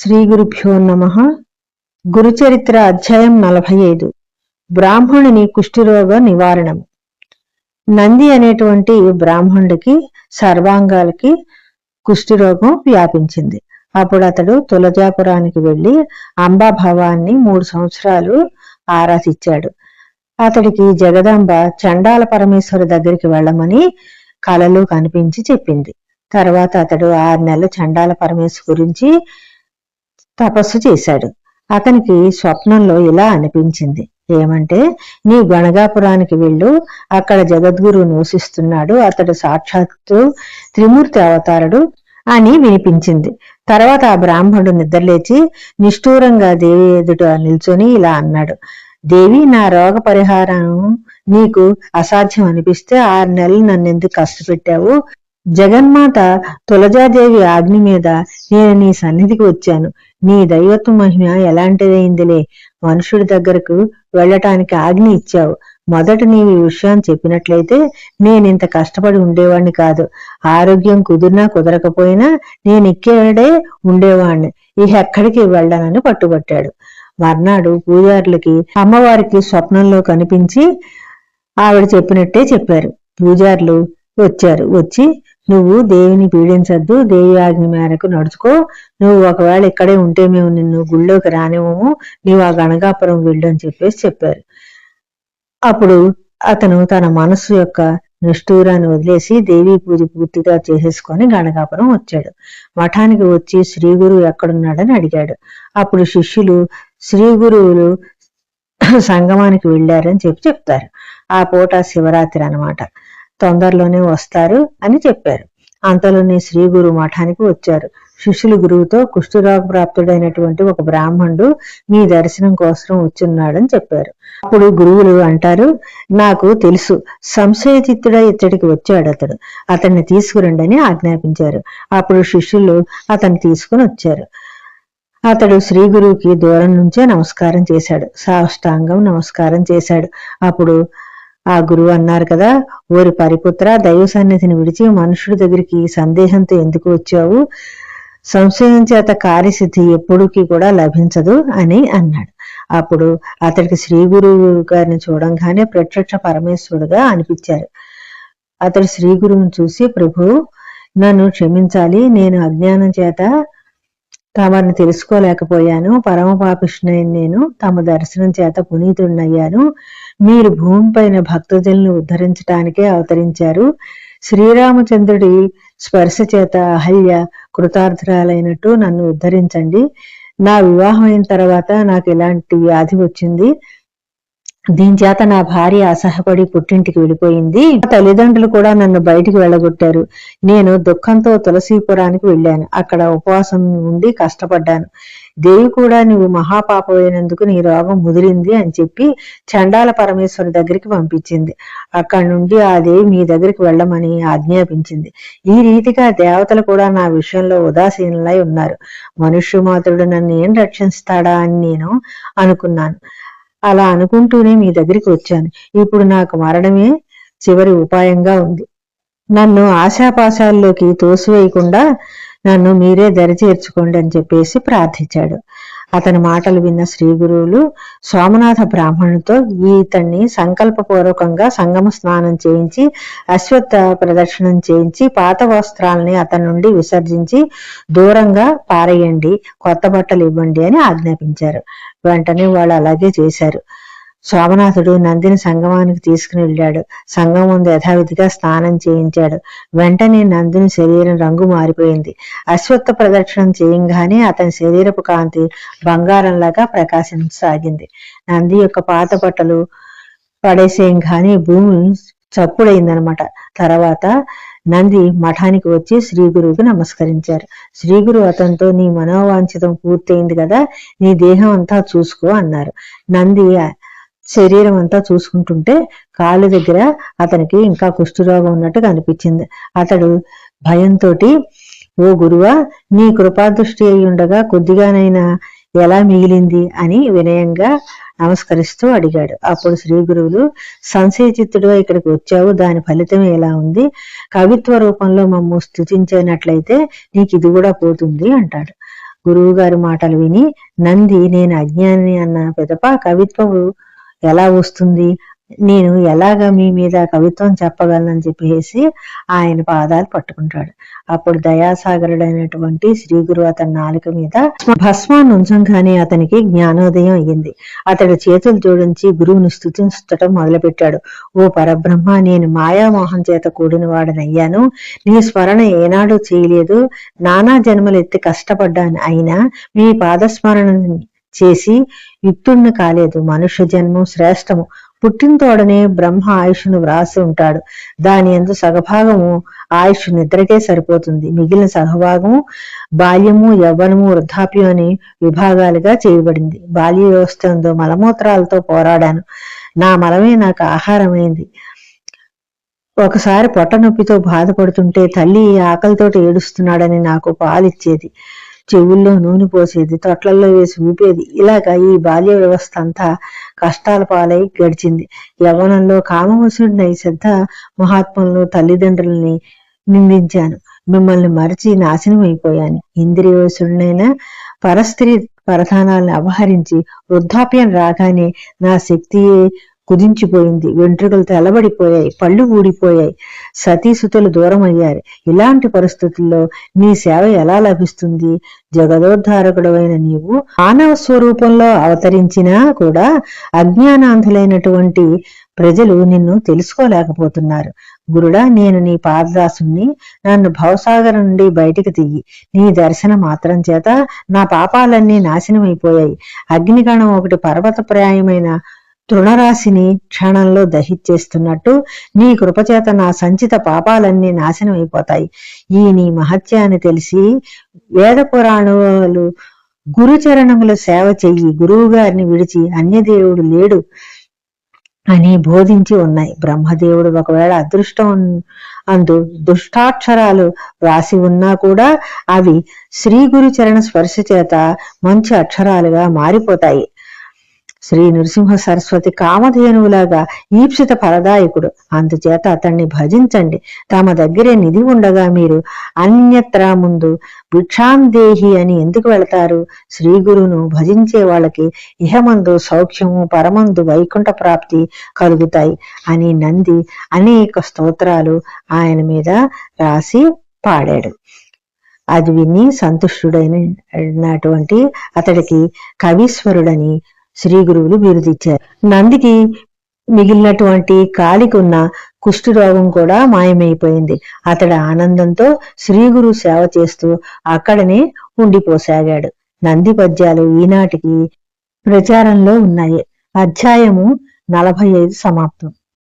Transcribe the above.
శ్రీ గురుభ్యో నమః. గురుచరిత్ర అధ్యాయం 45. బ్రాహ్మణుని కుష్ఠరోగ నివారణం. నంది అనేటువంటి బ్రాహ్మణుడికి సర్వాంగాలకి కుష్ఠరోగం వ్యాపించింది. అప్పుడు అతడు తులజాపురానికి వెళ్లి అంబాభవాన్ని 3 సంవత్సరాలు ఆరాధించాడు. అతడికి జగదాంబ చండాల పరమేశ్వరి దగ్గరికి వెళ్ళమని కలలో కనిపించి చెప్పింది. తర్వాత అతడు 6 నెలలు చండాల పరమేశ్వరి గురించి తపస్సు చేశాడు. అతనికి స్వప్నంలో ఇలా అనిపించింది. ఏమంటే, నీ గణగాపురానికి వెళ్ళు, అక్కడ జగద్గురు నివసిస్తున్నాడు, అతడు సాక్షాత్తు త్రిమూర్తి అవతారుడు అని వినిపించింది. తర్వాత ఆ బ్రాహ్మణుడు నిద్రలేచి నిష్ఠూరంగా దేవి ఎదుట నిల్చొని ఇలా అన్నాడు: దేవి, నా రోగ పరిహారం నీకు అసాధ్యం అనిపిస్తే 6 నెలలు నన్నెందుకు కష్టపెట్టావు? జగన్మాత తులజాదేవి ఆజ్ఞ మీద నేను నీ సన్నిధికి వచ్చాను. నీ దైవత్వ మహిమ ఎలాంటిదైందిలే. మనుషుడి దగ్గరకు వెళ్ళటానికి ఆజ్ఞ ఇచ్చావు. మొదట నీవు ఈ విషయం చెప్పినట్లయితే నేనింత కష్టపడి ఉండేవాణ్ణి కాదు. ఆరోగ్యం కుదిరినా కుదరకపోయినా నేను ఇక్కడే ఉండేవాణ్ణి. ఇక ఎక్కడికి వెళ్ళనని పట్టుబట్టాడు. మర్నాడు పూజారులకి అమ్మవారికి స్వప్నంలో కనిపించి ఆవిడ చెప్పినట్టే చెప్పారు. పూజారులు వచ్చారు. వచ్చి, నువ్వు దేవిని పీడించద్దు, దేవి ఆజ్ఞ మేరకు నడుచుకో. నువ్వు ఒకవేళ ఇక్కడే ఉంటే మేము నిన్ను గుళ్ళోకి రానివ్వము, నీవు ఆ గణగాపురం వెళ్ళు అని చెప్పారు. అప్పుడు అతను తన మనస్సు యొక్క నిష్ఠూరాన్ని వదిలేసి దేవీ పూజ పూర్తిగా చేసేసుకొని గణగాపురం వచ్చాడు. మఠానికి వచ్చి శ్రీ గురువు ఎక్కడున్నాడని అడిగాడు. అప్పుడు శిష్యులు శ్రీ గురువులు సంగమానికి వెళ్ళారని చెప్తారు. ఆ పూట శివరాత్రి అన్నమాట. తొందరలోనే వస్తారు అని చెప్పారు. అంతలోనే శ్రీ గురువు మఠానికి వచ్చారు. శిష్యులు గురువుతో, కుష్ఠరోగ ప్రాప్తుడైనటువంటి ఒక బ్రాహ్మణుడు మీ దర్శనం కోసం వచ్చున్నాడని చెప్పారు. అప్పుడు గురువులు అంటారు, నాకు తెలుసు, సంశయచిత్తుడై ఇచ్చడికి వచ్చాడు అతడు, అతన్ని తీసుకురండి అని ఆజ్ఞాపించారు. అప్పుడు శిష్యులు అతన్ని తీసుకుని వచ్చారు. అతడు శ్రీ గురువుకి దూరం నుంచే నమస్కారం చేశాడు. సాష్టాంగం నమస్కారం చేశాడు. అప్పుడు ఆ గురువు అన్నారు కదా, ఓరి పరిపుత్ర, దైవ సన్నిధిని విడిచి మనుషుడి దగ్గరికి సందేహంతో ఎందుకు వచ్చావు? సంశయం చేత కార్యసిద్ధి ఎప్పుడుకి కూడా లభించదు అని అన్నాడు. అప్పుడు అతడికి శ్రీ గురువు గారిని చూడంగానే ప్రత్యక్ష పరమేశ్వరుడుగా అనిపించారు. అతడు శ్రీ గురువుని చూసి, ప్రభు, నన్ను క్షమించాలి, నేను అజ్ఞానం చేత తమని తెలుసుకోలేకపోయాను. పరమపాపిష్ణుని నేను, తమ దర్శనం చేత పునీతుడినయ్యాను. మీరు భూమిపైన భక్తజనులను ఉద్ధరించడానికే అవతరించారు. శ్రీరామచంద్రుడి స్పర్శ చేత అహల్య కృతార్థురాలైనట్టు నన్ను ఉద్ధరించండి. నా వివాహం అయిన తర్వాత నాకు ఇలాంటి వ్యాధి వచ్చింది. దీని చేత నా భార్య అసహ్యపడి పుట్టింటికి వెళ్ళిపోయింది. తల్లిదండ్రులు కూడా నన్ను బయటికి వెళ్ళగొట్టారు. నేను దుఃఖంతో తులసీపురానికి వెళ్ళాను. అక్కడ ఉపవాసం ఉండి కష్టపడ్డాను. దేవి కూడా నువ్వు మహాపాపమైనందుకు నీ రోగం ముదిరింది అని చెప్పి చండాల పరమేశ్వరి దగ్గరికి పంపించింది. అక్కడి నుండి ఆ దేవి మీ దగ్గరికి వెళ్ళమని ఆజ్ఞాపించింది. ఈ రీతిగా దేవతలు కూడా నా విషయంలో ఉదాసీనులై ఉన్నారు. మనుష్యమాతృడు నన్ను ఏం రక్షిస్తాడా అని నేను అనుకున్నాను. అలా అనుకుంటూనే మీ దగ్గరికి వచ్చాను. ఇప్పుడు నాకు మరణమే చివరి ఉపాయంగా ఉంది. నన్ను ఆశాపాశాల్లోకి తోసివేయకుండా నన్ను మీరే దరిచేర్చుకోండి అని చెప్పేసి ప్రార్థించాడు. అతని మాటలు విన్న శ్రీ గురువులు సోమనాథ బ్రాహ్మణుతో ఈతన్ని సంకల్పపూర్వకంగా సంగమ స్నానం చేయించి అశ్వత్థ ప్రదక్షిణం చేయించి పాత వస్త్రాలని అతని నుండి విసర్జించి దూరంగా పారేయండి, కొత్త బట్టలు ఇవ్వండి అని ఆజ్ఞాపించారు. వెంటనే వాళ్ళు అలాగే చేశారు. సోమనాథుడు నందిని సంగమానికి తీసుకుని వెళ్ళాడు. సంగమం ముందు యథావిధిగా స్నానం చేయించాడు. వెంటనే నందిని శరీరం రంగు మారిపోయింది. అశ్వత్థ ప్రదక్షిణం చేయంగానే అతని శరీరపు కాంతి బంగారంలాగా ప్రకాశించసాగింది. నంది యొక్క పాత బట్టలు పడేసేయంగానే భూమి చప్పుడైందనమాట. తర్వాత నంది మఠానికి వచ్చి శ్రీ గురువుకి నమస్కరించారు. శ్రీ గురువు అతనితో, నీ మనోవాంఛితం పూర్తయింది కదా, నీ దేహం అంతా చూసుకో అన్నారు. నంది శరీరం అంతా చూసుకుంటుంటే కాళ్ళ దగ్గర అతనికి ఇంకా కుష్ఠరోగం ఉన్నట్టు కనిపించింది. అతడు భయంతో, ఓ గురువా, నీ కృపాదృష్టి అయి ఉండగా కొద్దిగానైనా ఎలా మిగిలింది అని వినయంగా నమస్కరిస్తూ అడిగాడు. అప్పుడు శ్రీ గురువులు, సంశయచిత్తుడుగా ఇక్కడికి వచ్చావు, దాని ఫలితం ఎలా ఉంది? కవిత్వ రూపంలో మమ్ము స్తుతించినట్లయితే నీకు ఇది కూడా పోతుంది అంటాడు. గురువు గారి మాటలు విని నంది, నేను అజ్ఞాని అన్న పిదప కవిత్వం ఎలా వస్తుంది, నేను ఎలాగా మీ మీద కవిత్వం చెప్పగలనని చెప్పేసి ఆయన పాదాలు పట్టుకుంటాడు. అప్పుడు దయాసాగరుడైనటువంటి శ్రీ గురువు అతని నాలుక మీద భస్మాన్ని ఉంచంగానే అతనికి జ్ఞానోదయం అయ్యింది. అతడి చేతులు జోడించి గురువుని స్తుతించటం మొదలుపెట్టాడు. ఓ పరబ్రహ్మ, నేను మాయామోహం చేత కూడిన వాడనయ్యాను. నీ స్మరణ ఏనాడూ చేయలేదు. నానా జన్మలెత్తి కష్టపడ్డాను. అయినా మీ పాదస్మరణ చేసి యుక్తుణ్ణి కాలేదు. మనుష్య జన్మం శ్రేష్టము. పుట్టినతోడనే బ్రహ్మ ఆయుష్ను వ్రాసి ఉంటాడు. దాని యందు సగభాగము ఆయుష్ నిద్రకే సరిపోతుంది. మిగిలిన సగభాగము బాల్యము, యవ్వనము, వృద్ధాప్యం అని విభాగాలుగా చేయబడింది. బాల్య వ్యవస్థ యందు మలమూత్రాలతో పోరాడాను. నా మలమే నాకు ఆహారమైంది. ఒకసారి పొట్ట నొప్పితో బాధపడుతుంటే తల్లి ఆకలితోటి ఏడుస్తున్నాడని నాకు పాలిచ్చేది. చెవుల్లో నూనె పోసేది, తొట్లల్లో వేసి ఊపేది. ఇలాగా ఈ బాల్య వ్యవస్థ అంతా కష్టాల పాలై గడిచింది. యవ్వనంలో కామవశుడినై సిద్ధ మహాత్ములను, తల్లిదండ్రుల్ని నిందించాను. మిమ్మల్ని మరచి నాశనం అయిపోయాను. ఇంద్రియవశుడినైనా పరస్త్రీ పరధానాలను అపహరించి వృద్ధాప్యం రాగానే నా శక్తియే కుదించిపోయింది. వెంట్రుకలు తెల్లబడిపోయాయి, పళ్ళు ఊడిపోయాయి, సతీసుతులు దూరం అయ్యారు. ఇలాంటి పరిస్థితుల్లో నీ సేవ ఎలా లభిస్తుంది? జగదోద్ధారకుడవైన నీవు మానవ స్వరూపంలో అవతరించినా కూడా అజ్ఞానాంధులైనటువంటి ప్రజలు నిన్ను తెలుసుకోలేకపోతున్నారు. గురుడా, నేను నీ పాదదాసుని. నన్ను భవసాగరం నుండి బయటికి తీయి. నీ దర్శన మాత్రం చేత నా పాపాలన్నీ నాశనమైపోయాయి. అగ్నికణం ఒకటి పర్వతప్రాయమైన తృణరాశిని క్షణంలో దహించేస్తున్నట్టు నీ కృపచేత నా సంచిత పాపాలన్నీ నాశనం అయిపోతాయి. ఈ నీ మహత్యాన్ని తెలిసి వేద పురాణాలు గురుచరణముల సేవ చెయ్యి. గురువు గారిని విడిచి అన్యదేవుడు లేడు అని బోధించి ఉన్నాయి. బ్రహ్మదేవుడు ఒకవేళ అదృష్టం అందు దుష్టాక్షరాలు వ్రాసి ఉన్నా కూడా అవి శ్రీ గురు చరణ స్పర్శ చేత మంచి అక్షరాలుగా మారిపోతాయి. శ్రీ నృసింహ సరస్వతి కామధేనువులాగా ఈప్సిత ఫలదాయకుడు. అందుచేత అతన్ని భజించండి. తమ దగ్గరే నిధి ఉండగా మీరు అన్యత్రా ముందు భిక్షాందేహి అని ఎందుకు వెళతారు? శ్రీ గురువును భజించే వాళ్ళకి ఇహమందు సౌఖ్యము, పరమందు వైకుంఠ ప్రాప్తి కలుగుతాయి అని నంది అనేక స్తోత్రాలు ఆయన మీద రాసి పాడాడు. అది విని సంతుష్టుడైనటువంటి అతడికి కవీశ్వరుడని శ్రీ గురువులు బిరుదిచ్చారు. నందికి మిగిలినటువంటి కాలికున్న కుష్ఠరోగం కూడా మాయమైపోయింది. అతడు ఆనందంతో శ్రీ గురువు సేవ చేస్తూ అక్కడనే ఉండిపోసాగాడు. నంది పద్యాలు ఈనాటికి ప్రచారంలో ఉన్నాయి. అధ్యాయము 45 సమాప్తం.